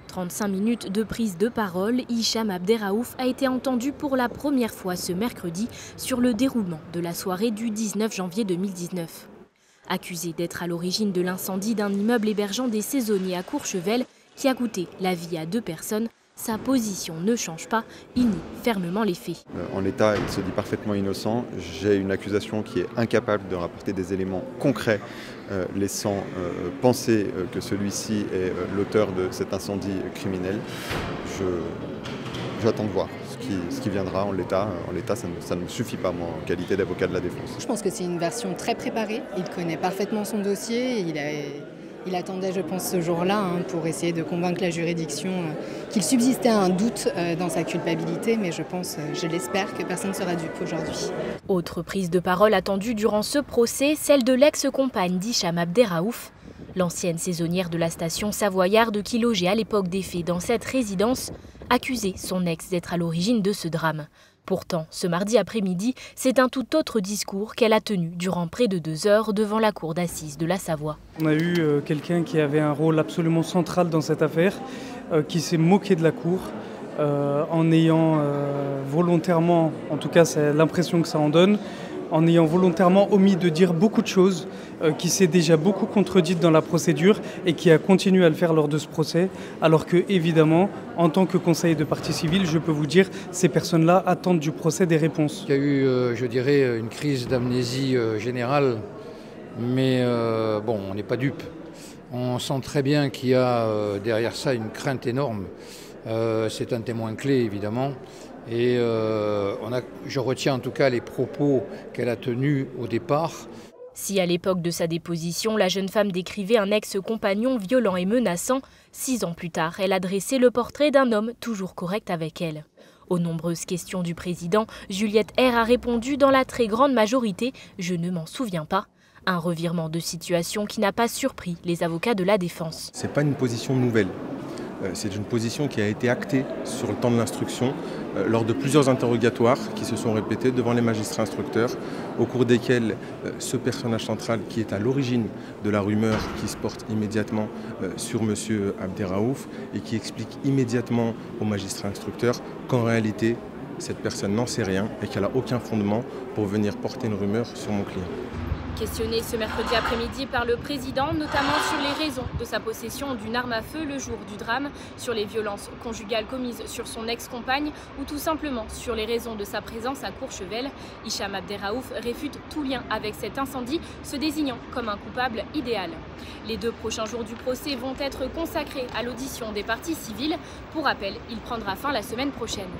35 minutes de prise de parole, Hicham Abderraouf a été entendu pour la première fois ce mercredi sur le déroulement de la soirée du 19 janvier 2019. Accusé d'être à l'origine de l'incendie d'un immeuble hébergeant des saisonniers à Courchevel qui a coûté la vie à 2 personnes, sa position ne change pas, il nie fermement les faits. En l'état, il se dit parfaitement innocent. J'ai une accusation qui est incapable de rapporter des éléments concrets laissant penser que celui-ci est l'auteur de cet incendie criminel. J'attends de voir ce qui viendra en l'état. En l'état, ça ne me suffit pas, moi, en qualité d'avocat de la défense. Je pense que c'est une version très préparée. Il connaît parfaitement son dossier. Il attendait, je pense, ce jour-là pour essayer de convaincre la juridiction qu'il subsistait un doute dans sa culpabilité. Mais je l'espère, que personne ne sera dupe aujourd'hui. Autre prise de parole attendue durant ce procès, celle de l'ex-compagne d'Hicham Abderraouf. L'ancienne saisonnière de la station savoyarde qui logeait à l'époque des faits dans cette résidence accusait son ex d'être à l'origine de ce drame. Pourtant, ce mardi après-midi, c'est un tout autre discours qu'elle a tenu durant près de 2 heures devant la cour d'assises de la Savoie. On a eu quelqu'un qui avait un rôle absolument central dans cette affaire, qui s'est moqué de la cour, en ayant volontairement, en tout cas c'est l'impression que ça en donne, en ayant volontairement omis de dire beaucoup de choses, qui s'est déjà beaucoup contredite dans la procédure et qui a continué à le faire lors de ce procès, alors que, évidemment, en tant que conseiller de partie civile, je peux vous dire, ces personnes-là attendent du procès des réponses. Il y a eu, je dirais, une crise d'amnésie générale, mais bon, on n'est pas dupe. On sent très bien qu'il y a derrière ça une crainte énorme. C'est un témoin clé, évidemment. Et je retiens en tout cas les propos qu'elle a tenus au départ. Si à l'époque de sa déposition, la jeune femme décrivait un ex-compagnon violent et menaçant, 6 ans plus tard, elle a dressé le portrait d'un homme toujours correct avec elle. Aux nombreuses questions du président, Juliette R a répondu dans la très grande majorité « je ne m'en souviens pas ». Un revirement de situation qui n'a pas surpris les avocats de la défense. Ce n'est pas une position nouvelle. C'est une position qui a été actée sur le temps de l'instruction lors de plusieurs interrogatoires qui se sont répétés devant les magistrats instructeurs, au cours desquels ce personnage central qui est à l'origine de la rumeur qui se porte immédiatement sur M. Abderraouf et qui explique immédiatement aux magistrats instructeurs qu'en réalité, cette personne n'en sait rien et qu'elle n'a aucun fondement pour venir porter une rumeur sur mon client. Questionné ce mercredi après-midi par le président, notamment sur les raisons de sa possession d'une arme à feu le jour du drame, sur les violences conjugales commises sur son ex-compagne ou tout simplement sur les raisons de sa présence à Courchevel, Hicham Abderraouf réfute tout lien avec cet incendie, se désignant comme un coupable idéal. Les 2 prochains jours du procès vont être consacrés à l'audition des parties civiles. Pour rappel, il prendra fin la semaine prochaine.